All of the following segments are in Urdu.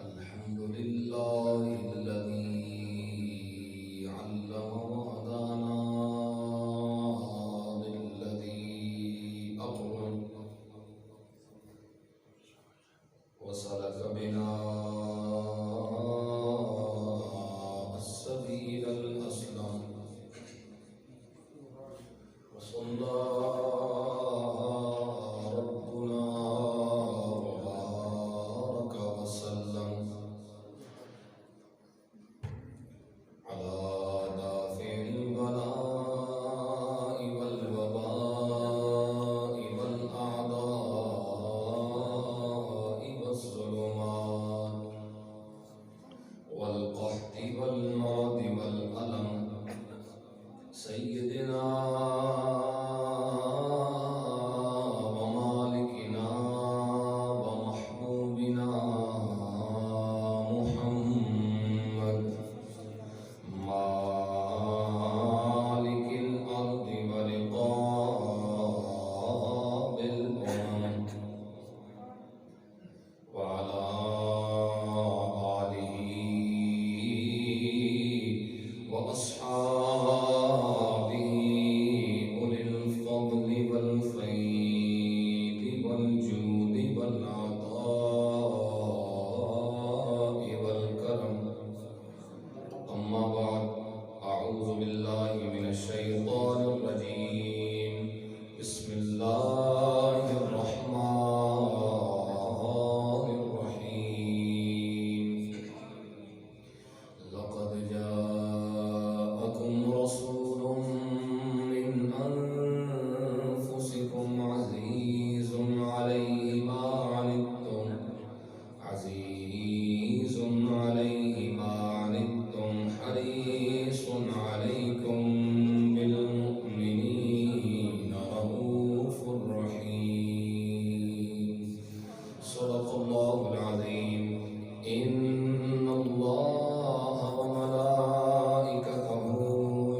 الحمد لله الذي علم وهدانا للذي أقوم وسلك بنا السبيل الأسلم وصلى ربنا وبارك وسلم على دافع البلاء والوباء والأعداء والظلمات والقحط والمرض والألم سيدنا ومالكنا ومحبوبنا محمد مالك الأرض ورقاب الأمم وعلى آله وأصحابه أولي الفضل والفيض والجود والعطاء والكرم أما بعد أعوذ بالله من الشيطان الرجيم بسم الله الرحمن الرحيم لقد جاءكم رسول من أنفسكم عزيز عليه ما عنتم عزيز عليه ما عنتم حريص عليكم بالمؤمنين رؤوف رحيم صدق الله العظيم إن الله وملائكته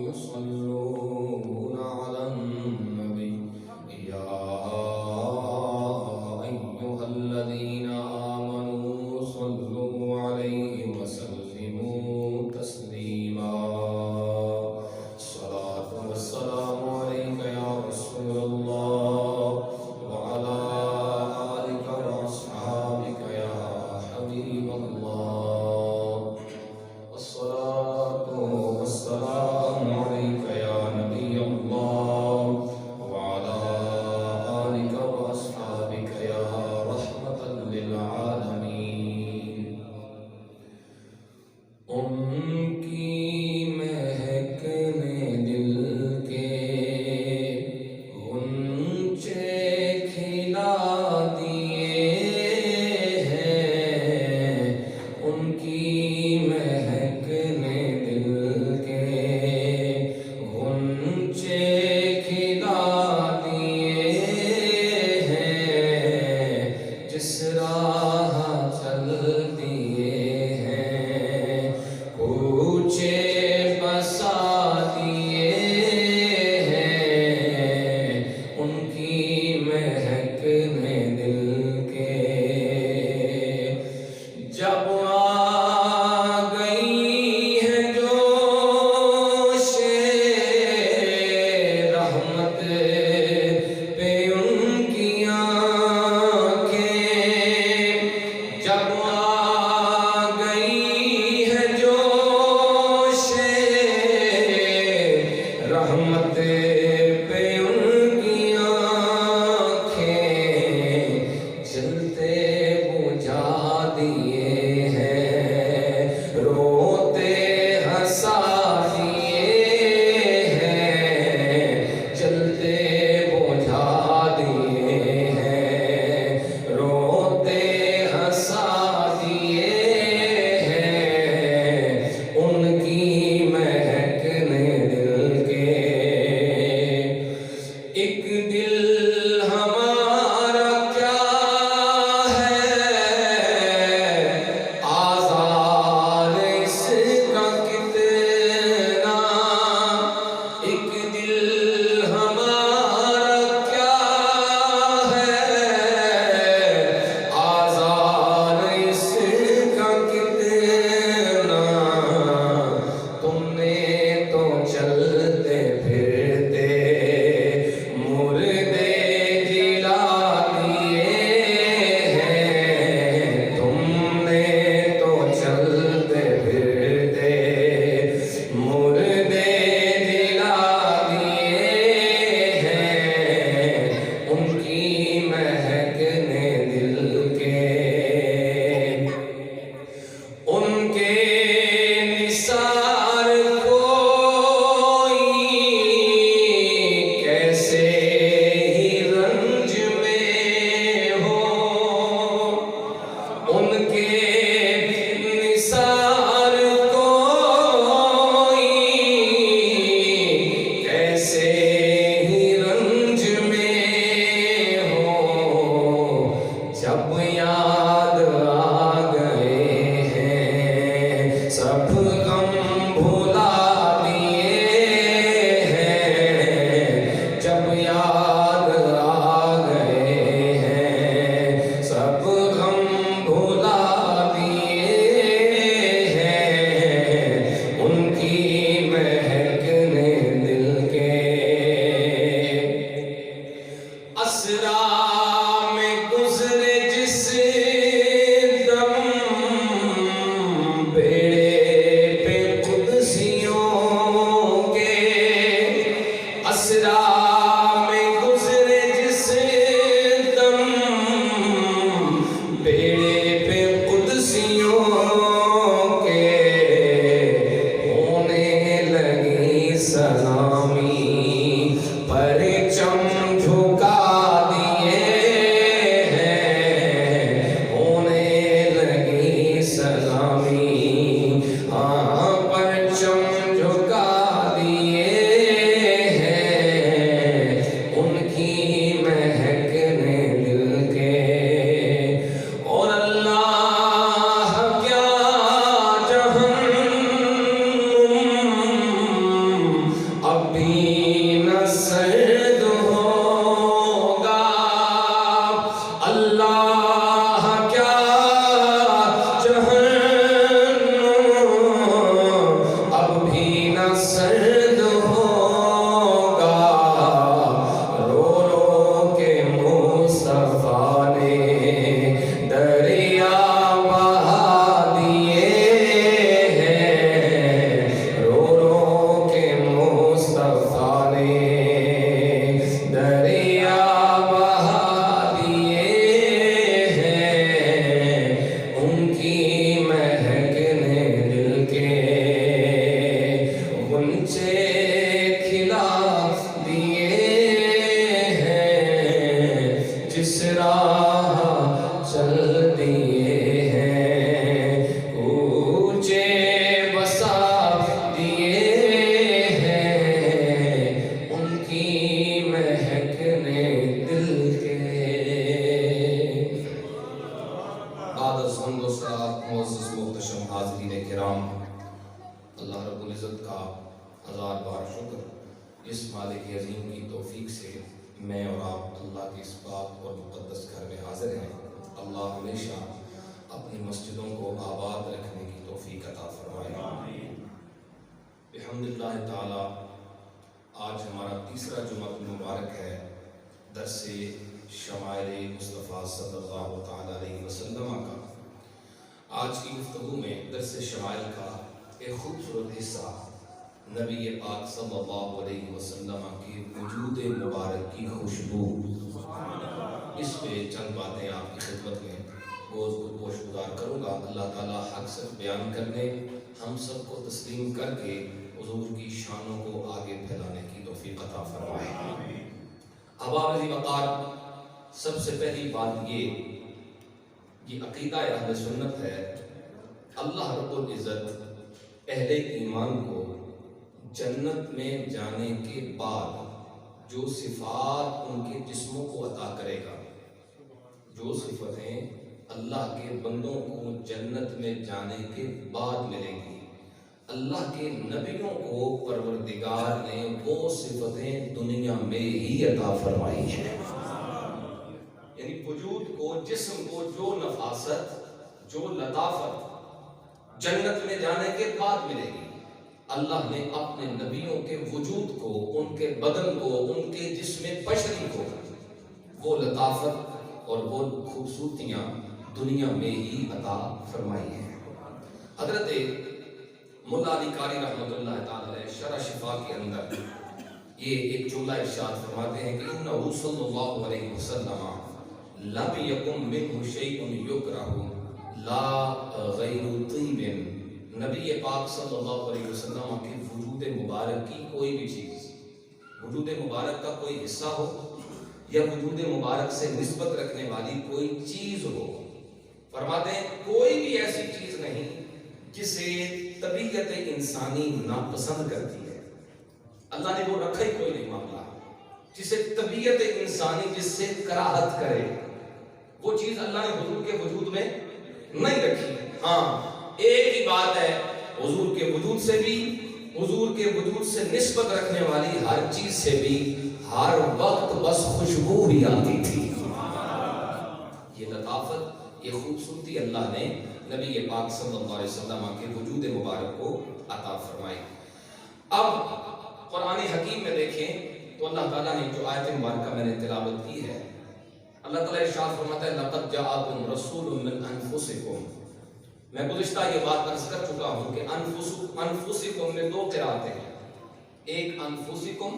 يصلون على النبي يا أيها الذين آمنوا صلوا عليه وسلموا تسليما الصلاة والسلام عليك يا رسول الله وعلى آلك وأصحابك يا حبيب الله الصلاة والسلام عليك يا نبي الله وعلى آلك وأصحابك يا رحمة للعالمين ان کی مہکنے دل کے غنچے کھلا دیے ہیں ان کی مہکنے دل کے غنچے کھلا دیے ہیں جس راہ چل دیے ہیں کوچے بسا دیے ہیں ان کی مہکنے دل کے جب آ گئی ہے جوش رحمت پہ ان کی آنکھیں جب آ یاد آ گئے ہیں، سب غم بھلا دیے ہیں، جب یاد آ گئے ہیں، سب غم بھلا دیے ہیں، ان کی مہک نے دل کے اسرا میں گزرے جس دم، بیڑے پہ قدسیوں کے اسرا میں گزرے جس دم، بیڑے پہ قدسیوں کے ہونے لگی سلامی، پرچم جھکا دیے ہیں، ہونے لگی سلامی، ہاں پرچم جھکا دیے ہیں، ان کی مہک نے دل کے اور اللہ کیا جہنم اب بھی نہ سرد ہوگا، اللہ کیا جہنم اب بھی نہ سرد ہوگا، رو رو کے مصطفیٰ نے دریا بہا دیے ہیں، رو رو کے مصطفیٰ نے دریا بہا دیے ہیں، ان کی مہک نے دل کے غنچے کھلا دیے ہیں، جس راہ چل دیے ہیں، کوچے بسا دیے ہیں، ان کی مہک نے دل کے بعد از حمد و ثنا معزز محتشم حاضرین کرام، اللہ رب العزت کا ہزار بار شکر، جس مالک عظیم کی توفیق سے میں اور آپ اللہ کے اس پاک اور مقدس گھر میں حاضر ہیں۔ اللہ ہمیشہ اپنی مسجدوں کو آباد رکھنے کی توفیق عطا فرمائے۔ بحمداللہ تعالی آج ہمارا تیسرا جمعہ مبارک ہے درس شمائل مصطفیٰ صلی اللہ تعالی علیہ وسلم کا۔ آج کی گفتگو میں درس شمائل کا ایک خوبصورت حصہ نبی پاک صلی اللہ علیہ وسلم کے وجود مبارک کی خوشبو، اس پہ چند باتیں آپ کی خدمت میں گوش گزار کروں گا۔ اللہ تعالیٰ حق صرف بیان کرنے، ہم سب کو تسلیم کر کے حضور کی شانوں کو آگے پھیلانے کی توفیق عطا فرمائے۔ احباب عزیز وقار، سب سے پہلی بات یہ عقیدہ اہل سنت ہے، اللہ رب العزت اہل ایمان کو جنت میں جانے کے بعد جو صفات ان کے جسموں کو عطا کرے گا، جو صفتیں اللہ کے بندوں کو جنت میں جانے کے بعد ملے گی، اللہ کے نبیوں کو پروردگار نے وہ صفتیں دنیا میں ہی عطا فرمائی ہیں۔ یعنی وجود کو، جسم کو جو نفاست، جو لطافت جنت میں جانے کے بعد ملے گی، اللہ نے اپنے نبیوں کے وجود کو، ان کے بدن کو، ان کے جسم بشری کو وہ لطافت اور وہ خوبصورتیاں دنیا میں ہی عطا فرمائی ہیں۔ حضرت ملا علی قاری رحمۃ اللہ تعالی علیہ شرح شفا کے اندر یہ ایک جملہ ارشاد فرماتے ہیں کہ انہ صلی اللہ علیہ وسلم لم یکن منہ شیء یکرہ لا غیر طیب، نبی پاک صلی اللہ علیہ وسلم کے وجود مبارک کی کوئی بھی چیز، وجود مبارک کا کوئی حصہ ہو یا وجود مبارک سے نسبت رکھنے والی کوئی چیز ہو، فرماتے ہیں کوئی بھی ایسی چیز نہیں جسے طبیعت انسانی ناپسند کرتی ہے۔ اللہ نے وہ رکھا ہی کوئی نہیں معاملہ جسے طبیعت انسانی جس سے کراہت کرے، وہ چیز اللہ نے حضور کے وجود میں نہیں رکھی. ہاں ایک ہی بات ہے، حضور کے وجود سے بھی، حضور کے وجود سے نسبت رکھنے والی ہر چیز سے بھی ہر وقت بس خوشبو ہی آتی تھی. یہ لطافت، یہ خوبصورتی اللہ نے نبی پاک صلی اللہ علیہ وسلم کے وجود مبارک کو عطا فرمائی. اب قرآن حکیم میں دیکھیں تو اللہ تعالیٰ نے جو آیت مبارکہ میں نے تلاوت کی ہے، اللہ تعالیٰ ارشاد فرماتا ہے لقد جاءکم رسول من انفسکم. میں گزشتہ یہ بات عرض کر چکا ہوں کہ انفسکم میں دو قرأتیں ہیں، ایک انفسکم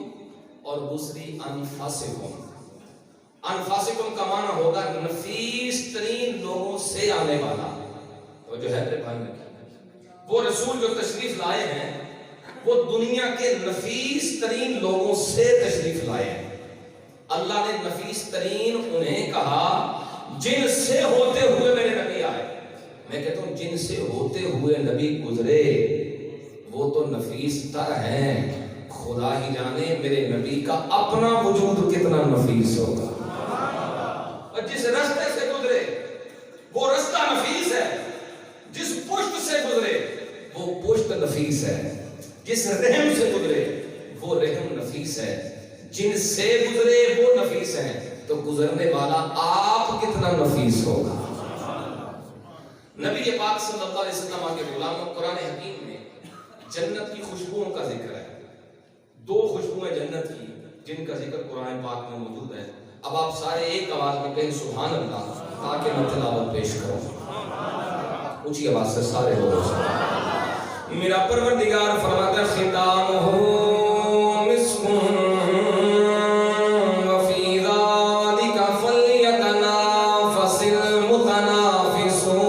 اور دوسری انفاسکم. انفاسکم کا معنی ہوگا نفیس ترین لوگوں سے آنے والا. تو جو ہے میرے بھائی وہ رسول جو تشریف لائے ہیں وہ دنیا کے نفیس ترین لوگوں سے تشریف لائے ہیں. اللہ نے نفیس ترین انہیں کہا جن سے ہوتے ہوئے میرے نبی آئے. میں کہتا ہوں جن سے ہوتے ہوئے نبی گزرے وہ تو نفیس تر ہیں. خدا ہی جانے میرے نبی کا اپنا وجود کتنا نفیس ہوگا. اور جس رستے سے گزرے وہ رستہ نفیس ہے، جس پشت سے گزرے وہ پشت نفیس ہے، جس رحم سے گزرے وہ رحم نفیس ہے، جن سے گزرے وہ نفیس ہے، تو گزرنے والا آپ کتنا نفیس ہوگا. نبی پاک صلی اللہ علیہ وسلم کے غلاموں قرآن حکیم میں جنت کی خوشبوؤں کا ذکر ہے. دو خوشبوئیں جنت کی جن کا ذکر قرآن پاک میں موجود ہے. اب آپ سارے ایک آواز میں کہیں سبحان اللہ تاکہ میں تلاوت پیش کروں. اونچی آواز سے سارے لوگ. میرا پروردگار فرماتا ہے ختامہ مسک وفی ذالک فلیتنافس المتنافسون.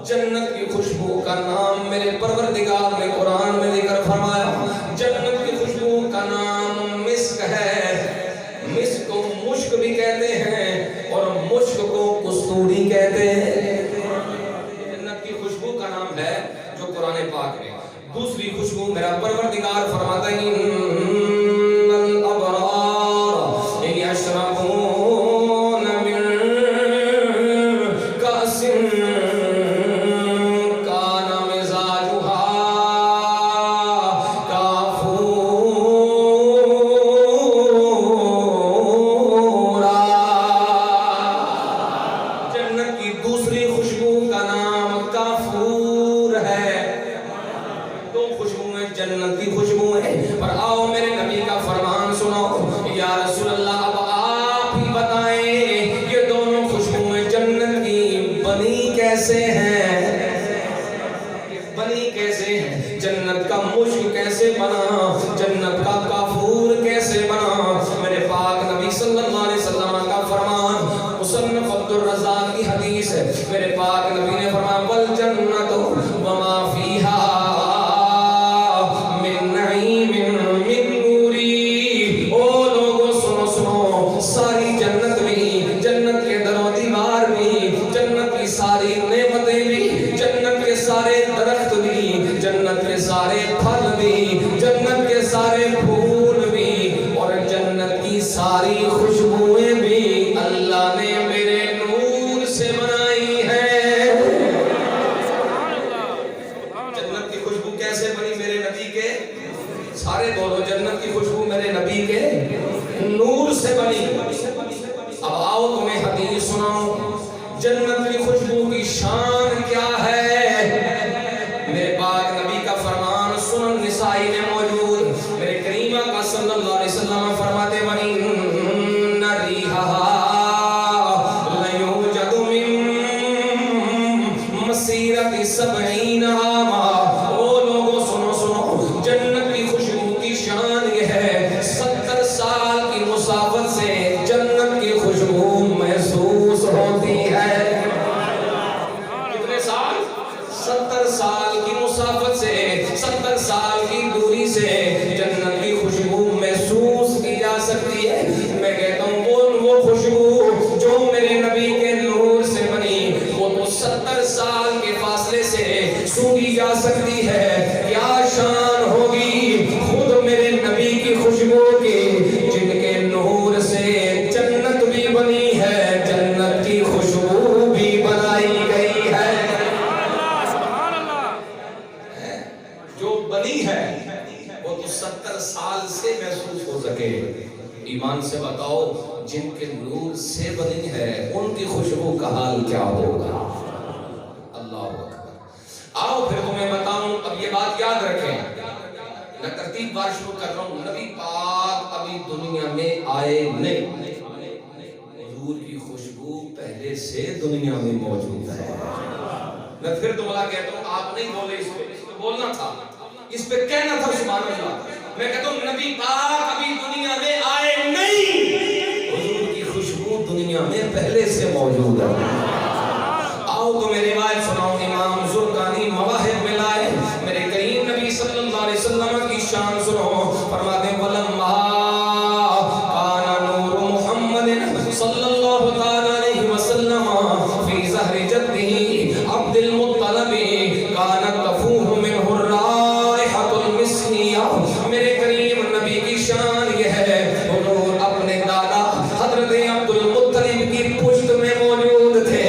جنت کی خوشبو کا نام میرے پروردگار نے قرآن میں ذکر فرمایا. جنت کی خوشبو کا نام مسک ہے. مسک کو مشک بھی کہتے ہیں اور مشک کو کستوری کہتے ہیں. جنت کی خوشبو کا نام ہے جو قرآن پاک میں. دوسری خوشبو میرا پروردگار فرماتا ہے ان الابرار یشربون من کأس کان مزاجها کافورا. جنت کی دوسری خوشبو کا نام کافور ہے. دو خوشبوئیں جنت کی خوشبوئیں. پر آؤ میرے نبی کا فرمان سنو یا رسول اللہ. اب آپ ہی بتائیں یہ دونوں خوشبوئیں جنت کی بنی کیسے ہیں؟ بنی کیسے ہیں؟ جنت کا مشک کیسے بنا؟ جنت کا کافور کیسے بنا؟ میرے پاک نبی صلی اللہ علیہ وسلم کا فرمان مصنف عبدالرزاق کی حدیث ہے. میرے پاک نبی نے فرمایا والجنت وما فیہا من نعیم من نوری. او لوگوں سنو سنو، ساری جنت بھی، جنت کے در و دیوار بھی، جنت کی ساری نعمتیں بھی، جنت کے سارے درخت بھی، جنت کے سارے پھل بھی، جنت کے سارے پھول بھی اور جنت کی ساری خوشبوئیں بھی اللہ نے میرے نور سے بنائی ہیں. جنت کی خوشبو کیسے بنی؟ میرے نبی کے سارے بولو جنت کی خوشبو میرے نبی کے نور سے بنی. اب آؤ تمہیں حدیث سناؤں جنت کی خوشبو کی شان کیا ہے. میرے پاک نبی کا فرمان سنن نسائی میں موجود. میرے کریم آقا صلی اللہ علیہ وسلم فرماتے وَإِنَّ رِيحَهَا لَيُوجَدُ مِن مَّسِيرَةِ 70 عَامًا. او لوگوں سنو سنو، جنت کی خوشبو کی شان یہ ہے 70 سال کی مسافت سے جنت کی خوشبو محسوس ہوتی ہے. کتنے سال؟ 70 سال کی مسافت سے، 70 سال کی دوری سے جنت کی خوشبو محسوس کی جا سکتی محسوس ہو سکے. ایمان سے بتاؤ جن کے نور سے بنی ہے ان کی خوشبو کا حال کیا ہوگا. اللہ اکبر. آؤ پھر تمہیں بتاؤں. اب یہ بات یاد رکھیں, میں ترتیب بار شروع کر رہا ہوں. نبی پاک ابھی دنیا میں آئے نہیں, حضور کی خوشبو پہلے سے دنیا میں موجود ہے. میں پھر دوبارہ کہتا ہوں, آپ نہیں بولے, اس پہ بولنا تھا, اس پہ کہنا تھا سبحان اللہ. میں کہتا ہوں نبی پاک ابھی دنیا میں آئے نہیں, حضور کی خوشبو دنیا میں پہلے سے موجود ہے. آؤ تو میری روایت سناؤں. امام زرقانی مواہب میں لائے, میرے کریم نبی صلی اللہ علیہ وسلم کی شان سنو. فرماتے ہیں وَلَمَّا كَانَ نُورُ مُحَمَّدٍ صلی اللہ تعالی علیہ وسلم فی ظہر جدہ عبد المطلب كانت تفوح منہ الرائحۃ المسکیہ. میرے کریم نبی کی شان یہ ہے, حضور اپنے دادا حضرت عبد المطلب کی پشت میں موجود تھے.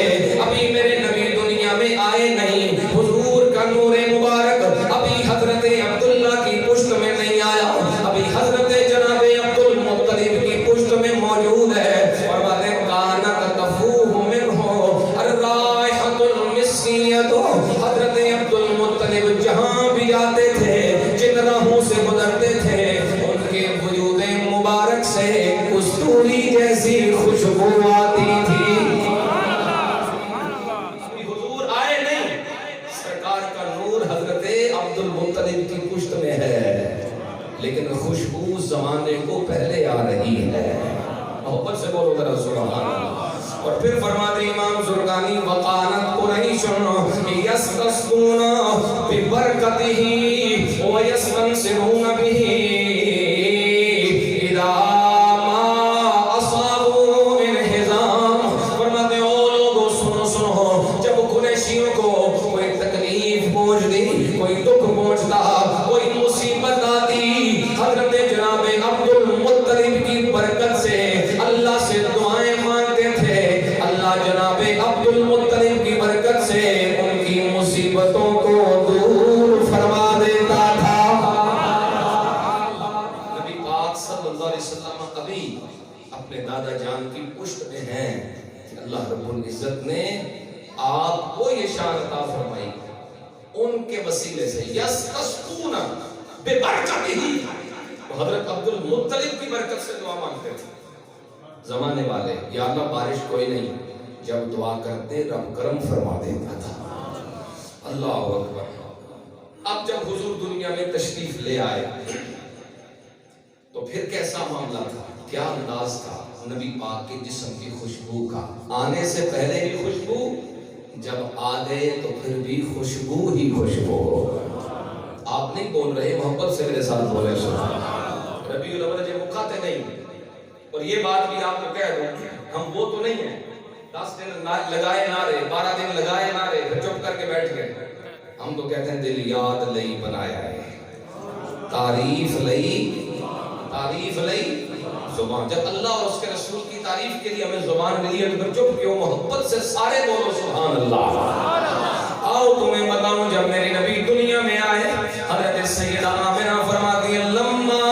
ابھی میرے نبی دنیا میں آئے نہیں, حضور کا نور مبارک ابھی حضرت عبداللہ کی پشت میں نہیں آیا, ابھی حضرت جناب عبد المطلب کی پشت میں موجود ہے. اور باتیں کانت تفوح منہ الرائحۃ المسکیہ. حضرت عبد المطلب جہاں بھی آتے تھے, جن راہوں سے گزرتے تھے, ان کے وجود مبارک سے کستوری جیسی خوشبو آتی تھی. حضور آئے نہیں, سرکار کا نور حضرت عبد المطلب کی پشت میں ہے, لیکن خوشبو زمانے کو پہلے آ رہی ہے. محبت سے بولو ذرا سبحان اللہ. اور پھر فرماتے امام زرقانی وقانت قریش یستسقون ببرکتہ ویستنصرون بہ اذا ما اصابوا انہزام. فرماتے ہیں او لوگو سنو, جب قریشیوں کو کوئی تکلیف پہنچتی, کوئی دکھ پہنچتا, کوئی مصیبت آتی, حضرت جناب عبد المطلب کی برکت سے اللہ سے دعائیں مانگتے تھے. اللہ جناب عبد المطلب کی برکت سے ان کی مصیبتوں کو دور فرما دیتا تھا. نبی پاک صلی اللہ علیہ وسلم ابھی اپنے دادا جان کی پشت میں ہیں کہ اللہ رب العزت نے آپ کو یہ شان عطا فرمائی ان کے وسیلے سے. یستسقون ببرکتہ, حضرت عبد المطلب کی برکت سے دعا مانگتے تھے. زمانے والے یا اللہ بارش کوئی نہیں, جب دعا کرتے رب کرم فرما دیتا تھا. اللہ اکبر. اب جب حضور دنیا میں تشریف لے آئے تو پھر کیسا معاملہ تھا, کیا انداز تھا نبی پاک کے جسم کی خوشبو کا. آنے سے پہلے بھی خوشبو, جب آ گئے تو پھر بھی خوشبو ہی خوشبو. آپ نہیں بول رہے, محبت سے میرے ساتھ بولے. ربیع الاول جب مکاتے نہیں, اور یہ بات بھی آپ کو کہہ دوں, ہم وہ تو نہیں ہیں 10 دن لگائے نعرے, 12 دن لگائے نعرے, پھر چپ کر کے بیٹھ گئے. ہم تو کہتے ہیں دل یاد لئی بنایا ہے, تعریف لئی زبان. جب اللہ اور اس کے رسول کی تعریف کے لیے ہمیں زبان ملی ہے تو پھر چپ کیوں, محبت سے سارے بولو سبحان اللہ. آؤ تمہیں بتاؤں, جب میرے نبی دنیا میں آئے, حضرت سیدہ آمنہ فرماتی ہیں لما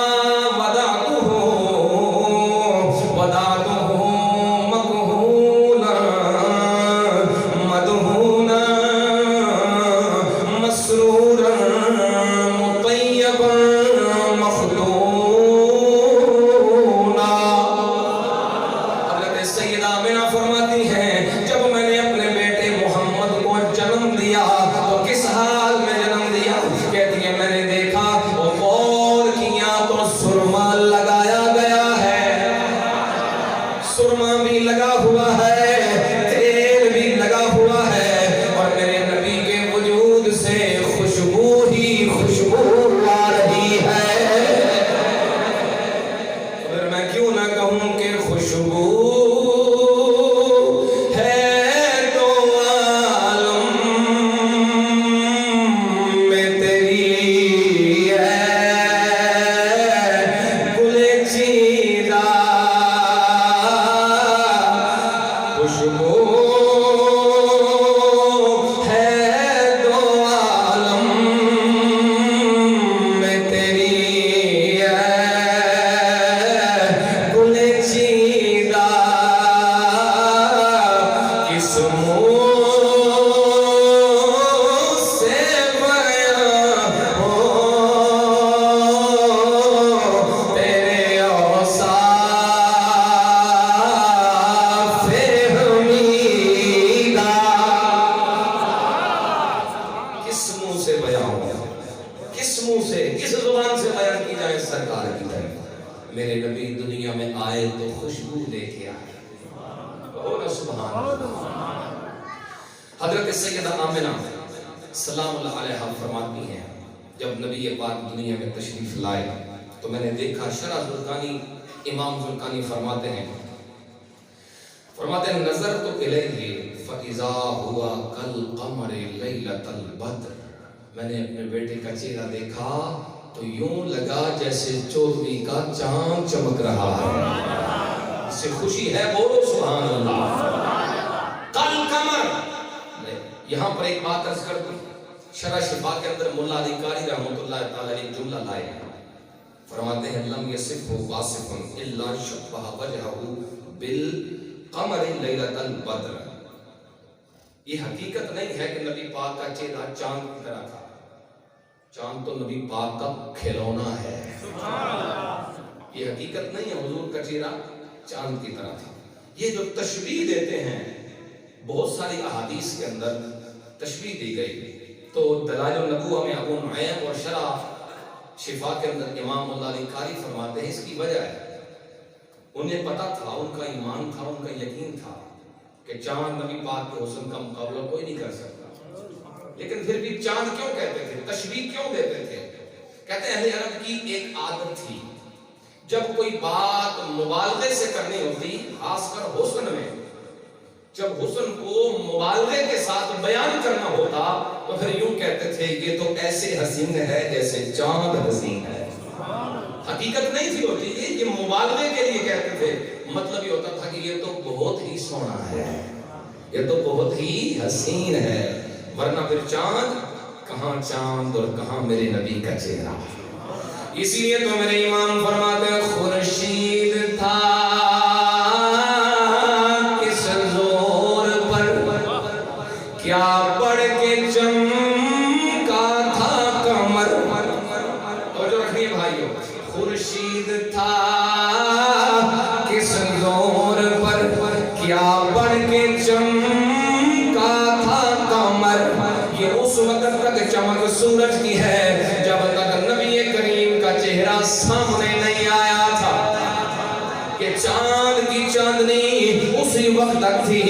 نبی دنیا میں آئے تو خوشبو لے کے آئے. سبحان اللہ. حضرت سیدہ آمنہ سلام اللہ علیہا فرماتی ہیں جب نبی پاک دنیا میں تشریف لائے تو میں نے دیکھا. شرح زرقانی امام زرقانی فرماتے ہیں نظر تو الیہ فَإِذَا هُوَ كَالْقَمَرِ لَيْلَةَ الْبَدْرِ. میں نے اپنے بیٹے کا چہرہ دیکھا تو یوں لگا جیسے 14ویں کا چاند چمک رہا ہے. اس سے خوشی ہے, بولو سبحان اللہ. کل قمر. یہاں پر ایک بات عرض کر دوں, شرح شفا کے اندر مولا علی قاری رحمۃ اللہ تعالی ایک جملہ لائے ہیں. فرماتے ہیں لم یصفہ واصف الا شبہ وجہہ بالقمر لیلۃ البدر. یہ حقیقت نہیں ہے کہ نبی پاک کا چہرہ چاند کی طرح تھا. چاند تو نبی پاک کا کھلونا ہے. یہ حقیقت نہیں ہے حضور کا چہرہ چاند کی طرح تھا. یہ جو تشبیہ دیتے ہیں بہت ساری احادیث کے اندر تشبیہ دی گئی. تو دلائل النبوہ میں ابو نعیم اور شرح شفا کے اندر امام اللہ علی قاری فرماتے ہیں اس کی وجہ ہے انہیں پتا تھا, ان کا ایمان تھا, ان کا یقین تھا کہ چاند نبی پاک کے حسن کا مقابلہ کوئی نہیں کر سکتا. لیکن پھر بھی چاند کیوں کہتے تھے, تشبیہ کیوں دیتے تھے؟ کہتے ہیں اہل عرب کی ایک عادت تھی, جب کوئی بات مبالغے سے کرنی ہوتی, خاص کر حسن میں, جب حسن کو مبالغے کے ساتھ بیان کرنا ہوتا تو پھر یوں کہتے تھے یہ تو ایسے حسین ہے جیسے چاند حسین ہے. حقیقت نہیں تھی ہوتی, یہ مبالغے کے لیے کہتے تھے. مطلب یہ ہوتا تھا کہ یہ تو بہت ہی سونا ہے, یہ تو بہت ہی حسین ہے. ورنہ پھر چاند کہاں چاند اور کہاں میرے نبی کا چہرہ. اسی لیے تو میرے امام فرماتے ہیں خورشید تھا کس زور پر کیا پڑھ کے چمکا تھا قمر. اور جو رکھنی ہے بھائیو, خورشید تھا کس زور پر کیا پڑھ کے چمکا تھا قمر. یہ اس وقت تک چمک سورج کی ہے جب تک نبی کریم کا چہرہ سامنے نہیں آیا تھا. کہ چاند کی چاندنی اسی وقت تک تھی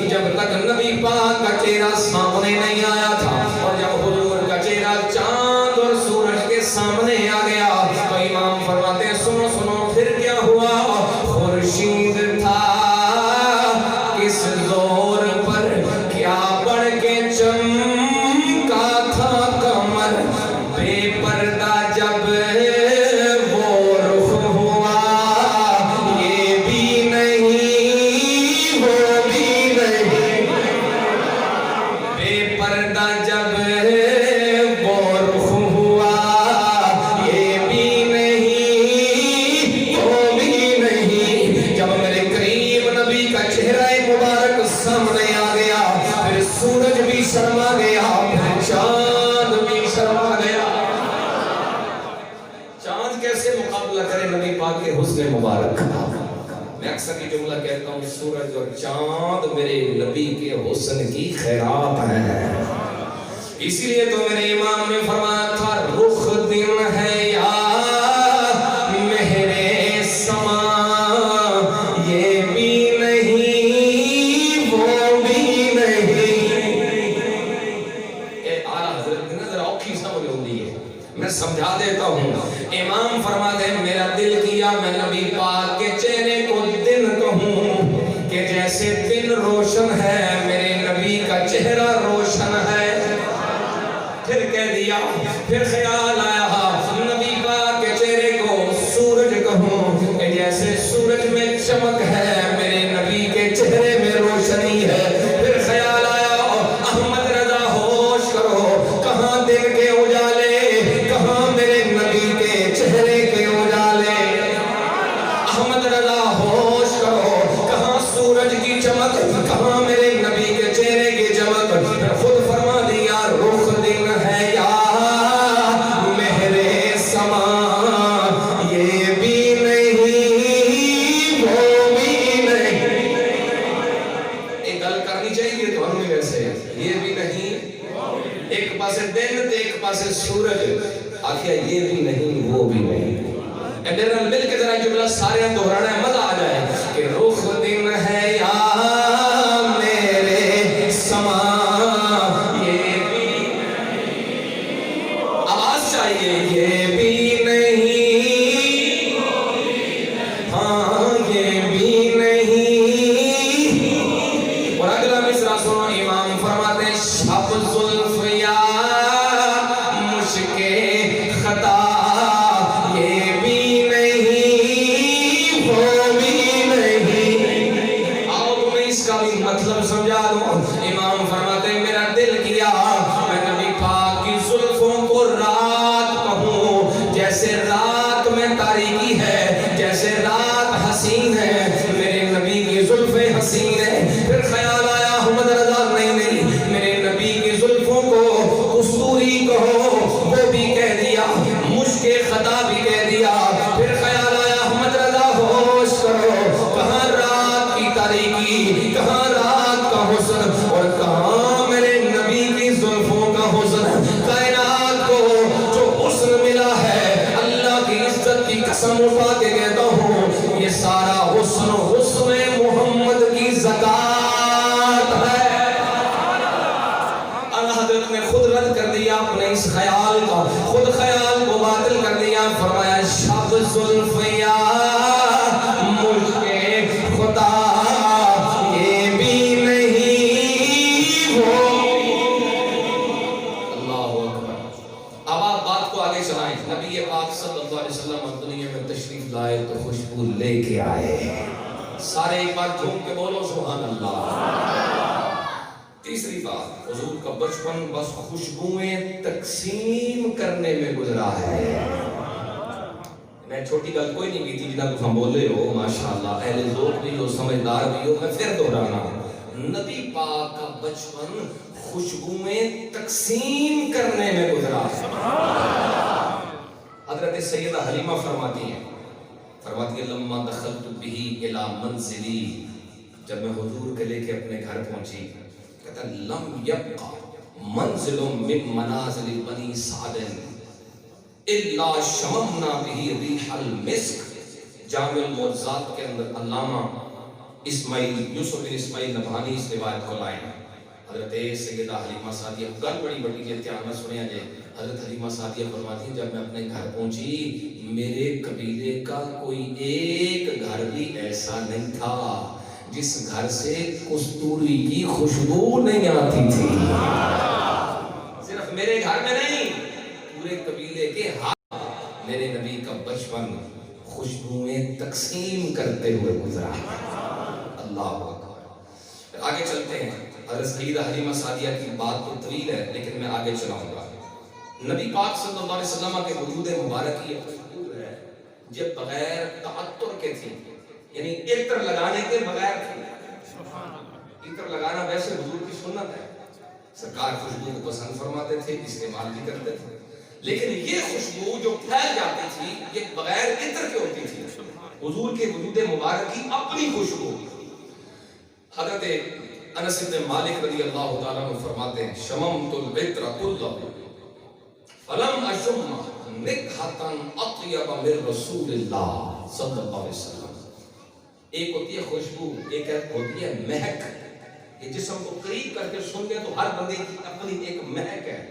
جب تک نبی پاک کا چہرہ سامنے نہیں آیا تھا. اور جب حضور کا چہرہ چاند اور سورج کے سامنے آ گیا تو امام فرماتے ہیں سنو سنو پھر کیا ہوا. خورشید تھا کس زور پر کیا بڑھ کے چمکا تھا قمر. بے پردہ جب وہ رخ ہوا یہ بھی نہیں وہ بھی نہیں. بے پردہ جب وہ رخ ہوا یہ بھی نہیں وہ بھی نہیں. جب میرے کریم نبی کا چہرہ مبارک سامنے آ گیا پھر سورج بھی شرما گیا, پھر چاند بھی شرما گیا. چاند کیسے مقابلہ کرے نبی پاک کے حسن مبارک کا. میں اکثر یہ جملہ کہتا ہوں سورج اور چاند میرے نبی کے حسن کی خیرات ہیں. اسی لیے تو میرے امام نے فرمایا تھا رخ دن ہے یا مہر سما یہ بھی نہیں وہ بھی نہیں. اے اعلیٰ حضرت نے ذرا اوکھی سمجھ ہوتی ہے, میں سمجھا دیتا ہوں. امام فرماتے ہیں میرا دل کیا میں نبی پاک کے چہرے کو دن کہوں کہ جیسے دن روشن ہے میرے نبی کا چہرہ روشن ہے. پھر کہہ دیا, پھر خیال آیا نبی پاک کے چہرے کو سورج کہوں کہ جیسے سورج میں چمک ہے میرے نبی کے چہرے میں روشنی ہے. پھر خیال آیا احمد رضا ہوش کرو کہاں دن کے اجالے کہاں میرے نبی کے چہرے کے اجالے. احمد رضا ہوش کرو کہاں سورج کی چمک کہاں میرے نبی کے چہرے کی چمک. خود فرما دیا رخ دن ہے یا مہر سما یہ بھی نہیں وہ بھی نہیں. ایک گل کرنی چاہیے تو ہم نے ویسے یہ بھی نہیں, ایک پاسے دن تے ایک پاسے سورج, آخیا یہ بھی نہیں وہ بھی نہیں. میرے نال مل کے ذرا جملہ ذرا سارے دہرانا ہے، مزہ آ جائے کہ رخ دن ہے یا میرے سما، یہ بھی آواز چاہیے، یہ بھی نہیں، ہاں یہ بھی نہیں۔ اور اگلا مصرع سنو، امام فرماتے ہیں شب زلف یا مشک خطا، یہ بھی نہیں وہ بھی نہیں۔ آؤ تمہیں اس کا بھی مطلب سمجھا دوں۔ امام فرماتے ہیں میرا دل کیا میں نبی پاک کی زلفوں کو رات کہوں، جیسے رات میں تاریکی ہے، جیسے رات حسین ہے، میرے نبی کی زلفیں حسین ہیں۔ پھر خیال آیا احمد رضا نہیں، میرے نبی کی زلفوں کو کستوری کہو، وہ بھی کہہ دیا، مشک خطا بھی کہہ دیا۔ پھر خیال آیا احمد رضا ہوش کرو، کہاں رات کی تاریکی، کہاں رات کا حسن، اور کہاں میرے نبی کی زلفوں کا حسن۔ کائنات کو جو حسن ملا ہے، اللہ کی عزت کی قسم اٹھا کے کہتا ہوں، یہ سارا حسن حسن محمد کی زکات ہے۔ حضرت نے خود رد کر دیا اپنے اس خیال کا، خود خیال کو باطل کر دیا، فرمایا شب زلف یا مشک خدا، یہ بھی نہیں وہ۔ اللہ اکبر۔ اب آپ بات کو آگے چلائیں، نبی پاک صلی اللہ علیہ وسلم دنیا میں تشریف لائے تو خوشبو لے کے آئے، سارے ایک بار جھوم کے بولو سبحان اللہ۔ تیسری بات، حضور کا بچپن بس خوشبوئیں تقسیم کرنے میں گزرا ہے۔ میں چھوٹی گل کوئی نہیں کی تھی جنہاں کو ہم بولے ہو ماشاءاللہ، اہل ذوق بھی ہو، سمجھدار بھی ہو، میں پھر دہرانا ہوں، نبی پاک کا بچپن خوشبوئیں تقسیم کرنے میں گزرا ہے۔ حضرت سیدہ حلیمہ فرماتی ہیں لما دخلت بہی الی منزلی، جب میں حضور کے لے کے اپنے گھر پہنچی، کہتا لم یبقى منزل من منازل بنی سعد الا شممنا به ریح المسک۔ جامع المعجزات کے اندر علامہ یوسف بن اسماعیل نبہانی اس روایت کو لائے ہیں۔ حضرت سیدہ حلیمہ سعدیہ گل بڑی بڑی یہ دھیان میں سنیا جائے۔ حضرت حلیمہ سعدیہ فرماتی ہیں جب میں اپنے گھر پہنچی، میرے قبیلے کا کوئی ایک گھر بھی ایسا نہیں تھا جس گھر سے کستوری کی خوشبو نہیں آتی تھی۔ صرف میرے گھر میں نہیں، پورے قبیلے کے ہاتھ میرے نبی کا بچپن خوشبوئیں تقسیم کرتے ہوئے گزرا۔ اللہ اکبر۔ آگے چلتے ہیں، حضرت سیدہ حلیمہ سعدیہ کی بات تو طویل ہے لیکن میں آگے چلاؤں گا۔ نبی پاک صلی اللہ علیہ وسلم کے وجود مبارک کی خوشبو ہے جو بغیر تعطر کے تھی، یعنی عطر لگانے کے بغیر تھی۔ عطر لگانا ویسے حضور کی سنت ہے، سرکار خوشبو کو پسند فرماتے تھے، استعمال بھی کرتے تھے، لیکن یہ خوشبو جو پھیل جاتی تھی یہ بغیر عطر کے ہوتی تھی۔ حضور کے وجود مبارک کی اپنی خوشبو۔ حضرت انس بن مالک رضی اللہ تعالیٰ عنہ فرماتے ہیں شممت العطر کلہ فلم اشم نکہتا اطیب من رسول اللہ صلی اللہ علیہ وسلم۔ ایک ہوتی ہے خوشبو، ایک ہوتی ہے مہک۔ یہ جسم کو قریب کر کے سن گے تو ہر بندے کی اپنی ایک مہک ہے۔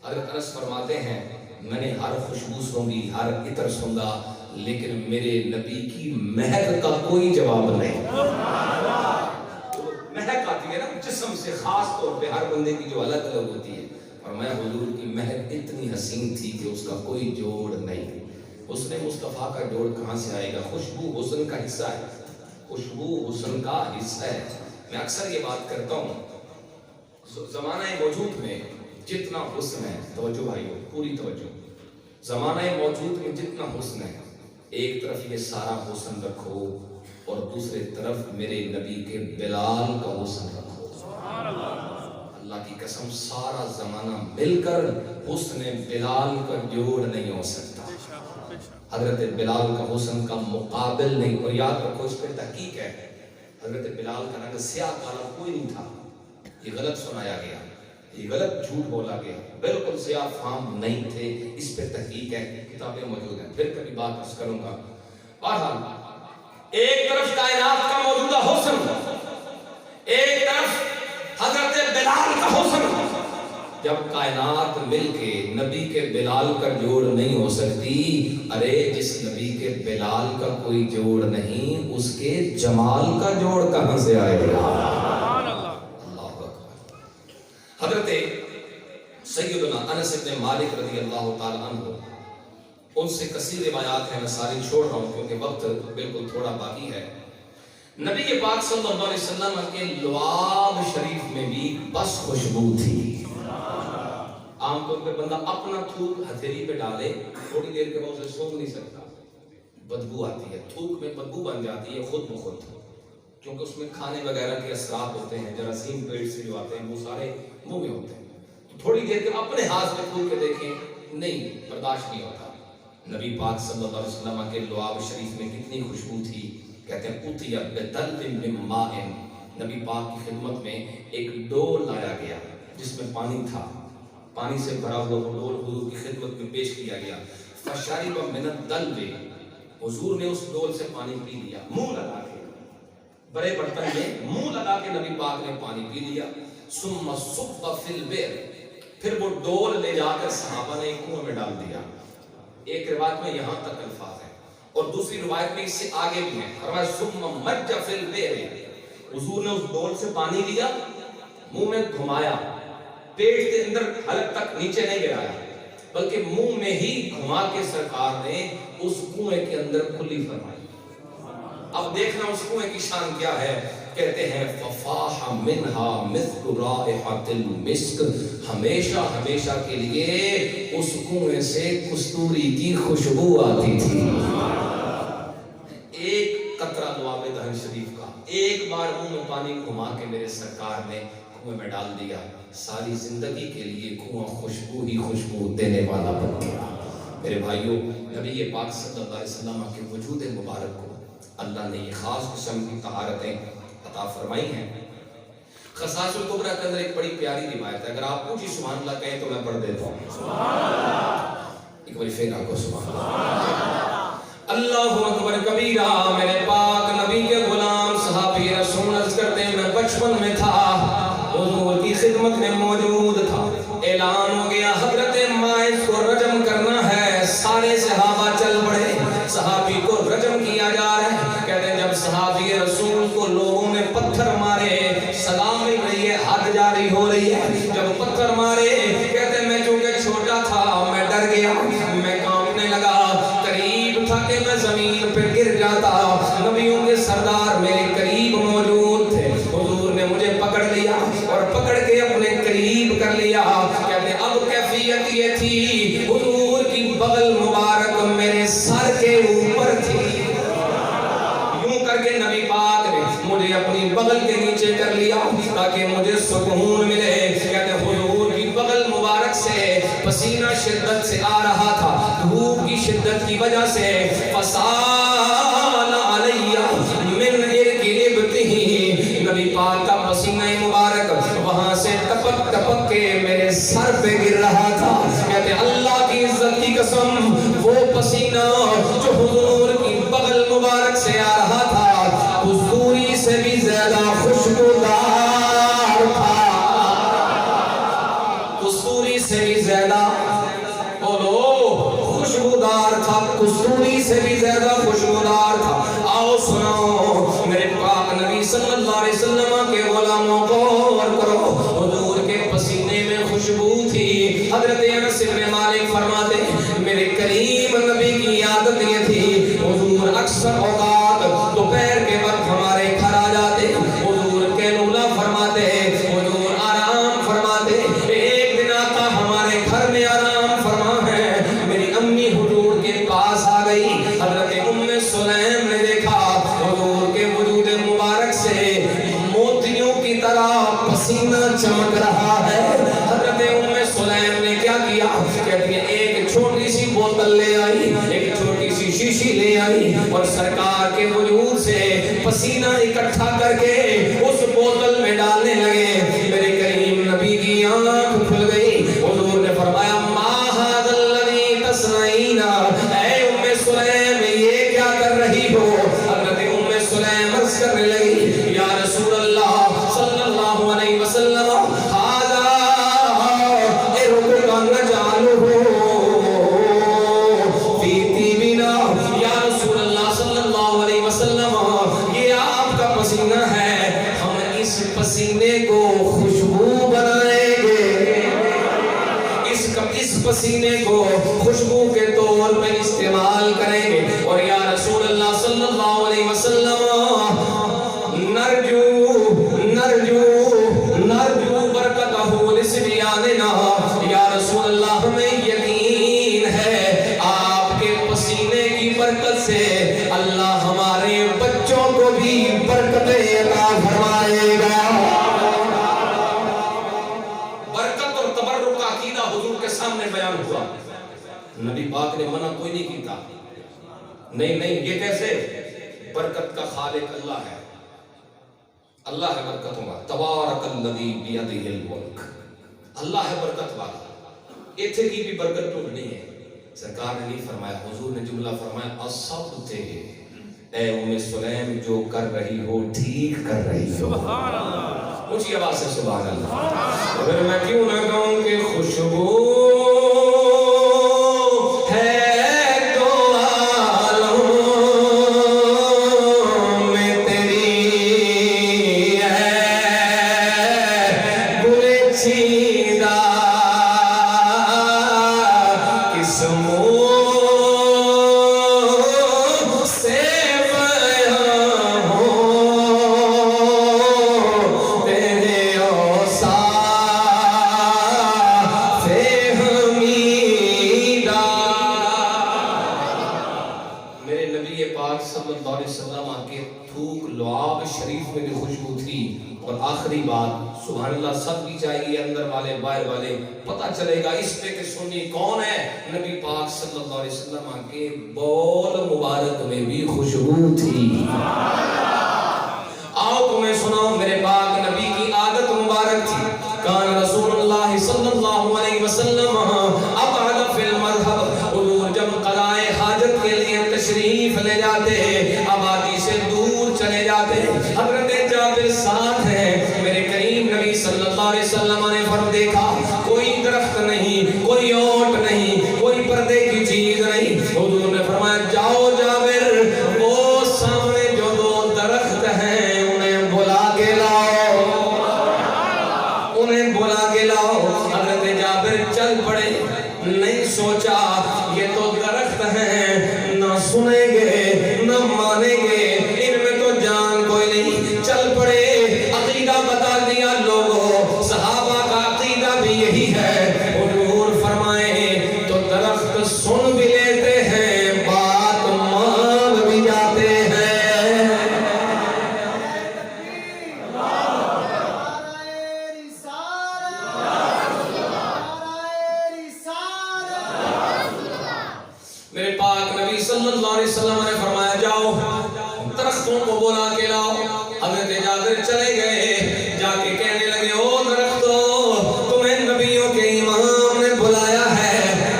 حضرت انس فرماتے ہیں میں نے ہر خوشبو سونگی، ہر عطر سونگا، لیکن میرے نبی کی مہک کا کوئی جواب نہیں۔ مہک آتی ہے نا جسم سے، خاص طور پہ ہر بندے کی جو الگ الگ ہوتی ہے، اور میں حضور کی مہک اتنی حسین تھی کہ اس کا کوئی جوڑ نہیں۔ حسن مصطفیٰ کا جوڑ کہاں سے آئے گا؟ خوشبو حسن کا حصہ ہے، خوشبو حسن کا حصہ ہے۔ میں اکثر یہ بات کرتا ہوں، زمانہ موجود میں جتنا حسن ہے، توجہ بھائیو پوری توجہ، زمانہ موجود میں جتنا حسن ہے، ایک طرف یہ سارا حسن رکھو اور دوسرے طرف میرے نبی کے بلال کا حسن رکھو۔ اللہ کی قسم سارا زمانہ مل کر حسن بلال کا جوڑ نہیں ہو سکتا، حضرت بلال کا حسن کا مقابل نہیں۔ اور یاد رکھو اس پہ تحقیق ہے، حضرت بلال کا رنگ سیاہ کالا کوئی نہیں تھا، یہ غلط سنایا گیا، یہ غلط جھوٹ بولا گیا، بالکل سیاہ فام نہیں تھے، اس پہ تحقیق ہے، کتابیں موجود ہیں، پھر کبھی بات عرض کروں گا۔ ایک طرف کائنات کا موجودہ حسن، ایک طرف حضرت بلال کا حسن. جب کائنات مل کے نبی کے بلال کا جوڑ نہیں ہو سکتی، ارے جس نبی کے بلال کا کوئی جوڑ نہیں، اس کے جمال کا جوڑ کہاں سے آئے گا؟ اللہ اکبر. حضرت سیدنا انس بن مالک رضی اللہ تعالی عنہ، ان سے کثیر روایات ہیں، میں ساری چھوڑ رہا ہوں کیونکہ وقت بالکل تھوڑا باقی ہے. نبی پاک صلی اللہ علیہ وسلم کے لعاب شریف میں بھی بس خوشبو تھی. عام طور پہ بندہ اپنا تھوک ہتھیلی پہ ڈالے، تھوڑی دیر کے بعد اسے سونگ نہیں سکتا، بدبو آتی ہے، تھوک میں بدبو بن جاتی ہے خود بخود، کیونکہ اس میں کھانے وغیرہ کے اثرات ہوتے ہیں، جراثیم پیٹ سے جو آتے ہیں وہ سارے منہ میں ہوتے ہیں. تو تھوڑی دیر کے اپنے ہاتھ میں تھوک کے دیکھیں، نہیں برداشت نہیں ہوتا. نبی پاک صلی اللہ علیہ وسلم کے لعاب شریف میں کتنی خوشبو تھی. کہتے ہیں اُتِیَ بِدَلْوٍ مِّن مَاءٍ، نبی پاک کی خدمت میں ایک ڈول لایا گیا جس میں پانی تھا، پانی سے بھرا ہوا وہ ڈول حضور کی خدمت میں پیش کیا گیا. فَشَرِبَ مِنَ الدَّلْوِ، حضور نے اس ڈول سے پانی پی لیا، منہ لگا کے، بڑے برتن میں منہ لگا کے نبی پاک نے پانی پی لیا. ثُمَّ صُبَّ فِي الْبِئْرِ، پھر وہ ڈول لے جا کر صحابہ نے ایک کنویں میں ڈال دیا. ایک روایت میں یہاں تک الفاظ ہیں اور دوسری روایت میں اس سے آگے بھی ہیں. فرمایا ثُمَّ مَجَّ فِي الْبِئْرِ، حضور نے اس ڈول سے پانی لیا، منہ میں گھمایا، پیٹ کے اندر حلق تک نیچے نہیں گرایا بلکہ منہ میں ہی گھما کے سرکار نے اس کنویں کے اندر کلی فرمائی. اب دیکھنا اس کنویں کی شان کیا ہے. کہتے ہیں فَفَاحَ مِنْهَا مِثْلُ رَائِحَةِ الْمِسْكِ، ہمیشہ ہمیشہ کے لیے اس کنویں سے کستوری کی خوشبو آتی تھی. ایک قطرہ لعاب دہن شریف کا ایک بار منہ میں پانی گھما کے میرے سرکار نے کنویں میں ڈال دیا، ساری زندگی کے لیے کنواں خوشبو ہی خوشبو دینے والا بن گیا. میرے بھائیوں، نبی پاک صلی اللہ علیہ وسلم کے وجود مبارک کو اللہ نے یہ خاص قسم کی طہارتیں عطا فرمائی ہیں. خصائص الکبریٰ کے اندر ایک بڑی پیاری روایت ہے، اگر آپ پوچھی سبحان اللہ کہیں تو میں پڑھ دیتا ہوں. ایک بڑی پھر آپ کو سبحان اللہ، اللہ اکبر کبیرہ. میرے پاک نبی کے غلام صحابی رسول عرض کرتے ہیں میں بچپن میں تھا، حضور کی خدمت میں موجود تھا، اعلان ہو گیا حضرت ماعز کو رجم کرنا ہے. سارے صحابہ چل پڑے، صحابی کو رجم کیا جا رہا ہے. کہتے ہیں جب صحابی رسول کو لوگوں نے پتھر مارے، سلام مل رہی ہے، حد جاری ہو رہی ہے، جب پتھر مارے کہتے ہیں میں چونکہ چھوٹا تھا میں ڈر گیا، میں کانپنے لگا، قریب تھا کہ میں زمین پہ گر جاتا. نبیوں کے سردار میرے قریب موجود تھے، حضور نے مجھے پکڑ لیا اور پکڑ کے اپنے قریب کر لیا. کہتے ہیں اب کیفیت یہ تھی حضور کی بغل مبارک میرے سر کے اوپر تھی. یوں کر کے نبی پاک نے مجھے اپنی بغل کے نیچے کر لیا تاکہ مجھے سکون ملے. کہتے ہیں حضور کی بغل مبارک سے پسینہ شدت سے آ رہا تھا، دھوپ کی شدت کی وجہ سے. فَسَالَ عَلَيَّ مِنْ إِرْكِ، نبی پاک کا پسینہ مبارک وہاں سے ٹپک ٹپک کے میرے سر پہ گر رہا تھا. کہتے اللہ کی عزت کی قسم وہ پسینہ جو حضور کی بغل مبارک سے آ رہا تھا کستوری سے بھی زیادہ خوشبودار تھا، کستوری سے بھی زیادہ خوشبودار تھا، کستوری سے بھی زیادہ خوشبودار تھا. آؤ سناؤ میرے پاک نبی صلی اللہ علیہ وسلم کے غلاموں کو غور کرو، حضور کے پسینے میں خوشبو تھی. حضرت انس بن مالک فرماتے میرے کریم نبی کی عادت یہ تھی، حضور اکثر اوقات دوپہر کے وقت ہمارے گھر آ جاتے، حضور قیلولہ فرماتے، حضور آرام فرماتے. ایک دن آقا ہمارے گھر میں آرام فرما ہے، میری امی حضور کے پاس آ گئی. حضرت ام سلیم نے دیکھا حضور کے وجود مبارک سے موتیوں کی طرح پسینہ چمک رہا ہے. حضرت ام سلیم نے کیا کیا؟ کہتی ہیں ایک چھوٹی سی بوتل لے آئی، ایک چھوٹی سی شیشی لے آئی اور سرکار کے وجود سے پسینہ اکٹھا کر کے اس بوتل میں ڈالنے لگے. میرے کریم نبی کی آنکھ کھل گئی. حضور نے فرمایا ما ھذا الذی تصنعین، اے ام سلیم یہ کیا کر رہی پسینہ ہے، ہم اس پسینے کو خوشبو بنائیں گے، اس پسینے کو خوشبو کے طور پہ استعمال کریں گے۔ اور یا رسول اللہ صلی اللہ علیہ وسلم نرجو برکتہ لصبیاننا، یا رسول اللہ ہمیں یقین ہے آپ کے پسینے کی برکت سے اللہ ہمارے بچوں کو بھی برکتیں عطا فرمائے گا۔ برکت اور تبرک کا عقیدہ حضور کے سامنے بیان ہوا، نبی پاک نے منع کوئی نہیں کیتا، نہیں یہ کیسے؟ برکت کا خالق اللہ ہے، اللہ ہے برکتوں والا، تبارک الذی بیدہ الملک، اللہ ہے برکت والا۔ ایتھے کی بھی برکت تو نہیں ہے، سرکار نے نہیں فرمایا، حضور نے جملہ فرمایا اصبتے، اے ام سلیم جو کر رہی ہو ٹھیک کر رہی ہو۔ اونچی آواز سے سبحان اللہ۔ اگر میں کیوں نہ کہوں کہ خوشبو آخری بات سبحان اللہ سب کی چاہیے، اندر والے باہر والے پتہ چلے گا اس پہ کہ سنی کون ہے۔ نبی پاک صلی اللہ علیہ وسلم کے بول مبارک میں بھی خوشبو تھی۔ آؤ تمہیں سناؤ، میرے پاک نبی کی عادت مبارک تھی، کان رسول اللہ صلی اللہ علیہ وسلم ابعد فی المذہب، حضور جب قضائے حاجت کے لیے تشریف لے جاتے آبادی سے دور چلے جاتے، حضرت جابر ساتھ ہیں، میرے کریم نبی صلی اللہ علیہ وسلم نے فرق دیکھا، کوئی درخت نہیں، کوئی اوٹ نہیں، کوئی پردے کی چیز نہیں، حضور نے فرمایا جاؤ جابر وہ سامنے جو دو درخت ہیں انہیں بلا کے لاؤ، انہیں بلا کے لاؤ۔ حضرت جابر چل پڑے، نہیں سوچا یہ تو درخت ہیں، نہ سنیں گے نہ مانیں گے، ان میں تو جان کوئی نہیں، چل پڑے، عقیدہ بتا دیا لوگوں، صحابہ کا عقیدہ بھی یہی ہے، حضور فرمائے تو درخت سن بھی لیتے ہیں، بات مان بھی جاتے ہیں۔ میرے پاک نبی صلی اللہ علیہ وسلم نے فرمایا جاؤ درختوں کو بلا کے لاؤ۔ حضرت جابر چلے گئے، جا کے کہنے لگے او درختوں تمہیں نبیوں کے امام نے بلایا ہے۔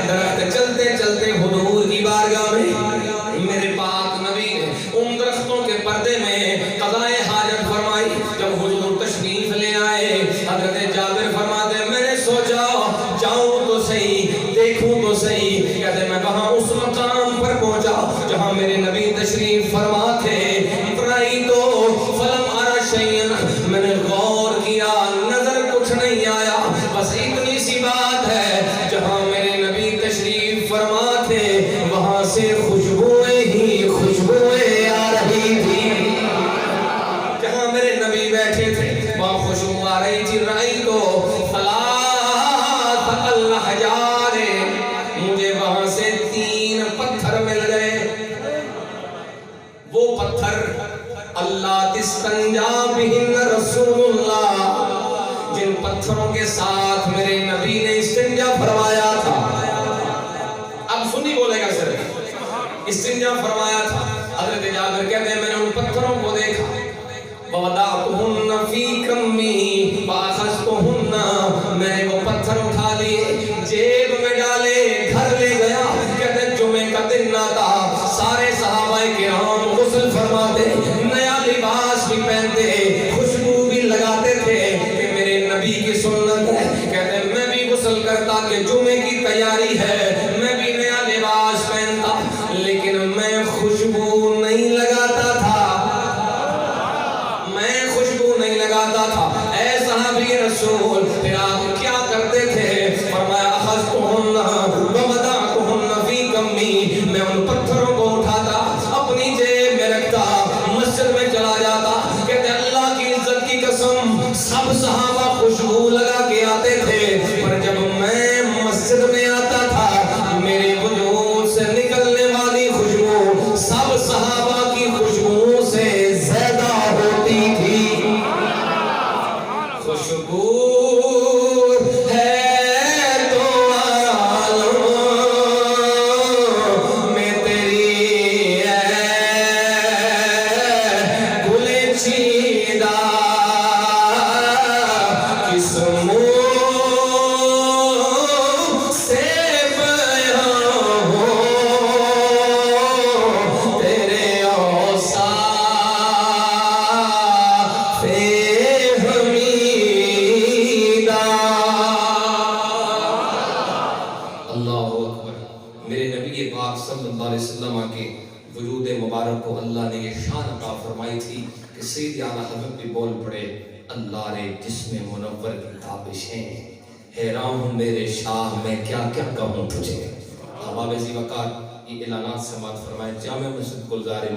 درخت چلتے چلتے حضور کی بارگاہ میں میرے پاک نبی نے ان درختوں کے پردے میں قضائے حاجت فرمائی۔ جب حضور تشریف لے آئے حضرت جابر فرماتے میں نے سوچا جاؤں تو صحیح دیکھوں تو صحیح، کہتے میں کہاں اس مقام پر پہنچا جہاں میرے نبی تشریف فرما تھے، تو فلم ارى شيئا، میں نے غور کیا نظر کچھ نہیں آیا، بس اتنی سی بات ہے جہاں میرے نبی تشریف فرما تھے وہاں سے خوشبوئیں ہی خوشبوئیں آ رہی تھی، جہاں میرے نبی بیٹھے تھے وہاں خوشبو آ رہی تھی۔ رائی تو ثلاث الحجار، مجھے وہاں سے 3 پتھر مل گئے، وہ پتھر اللہ تستنجا بہن رسول اللہ، جن پتھروں کے ساتھ میرے نبی نے استنجا فرمایا تھا۔ اب سنی بولے گا سر، استنجا فرمایا تھا۔ حضرت جابر کہتے ہیں میں نے ان پتھروں کو دیکھا، وَوَضَعْتُهُنَّ فِي كَمِّي فَأَخَذْتُهُنَّ، میں نے وہ پتھر اٹھا لیے جیب میں ڈالے گھر لے گیا۔ کہتے ہیں جمعے کا دن نہ تھا، سارے صحابہ کرام غسل فرماتے، نیا لباس بھی پہنتے، خوشبو بھی لگاتے تھے کہ میرے نبی کی سنت ہے۔ کہتے ہیں میں بھی غسل کرتا کہ جمعے کی تیاری ہے، میں بھی نیا لباس پہنتا، لیکن میں خوشبو نہیں لگاتا تھا، صلی اللہ علیہ وسلم کے وجود مبارک کو اللہ نے یہ شان عطا فرمائی تھی کہ سید اعلیٰ حضرت بھی بول پڑے اللہ رے جسم منور کی تابشیں، حیران ہوں میرے شاہ میں کیا کیا کہوں تجھے۔ احباب ذی وقار یہ اعلانات سماعت فرمائے۔ جامع مسجد گلزار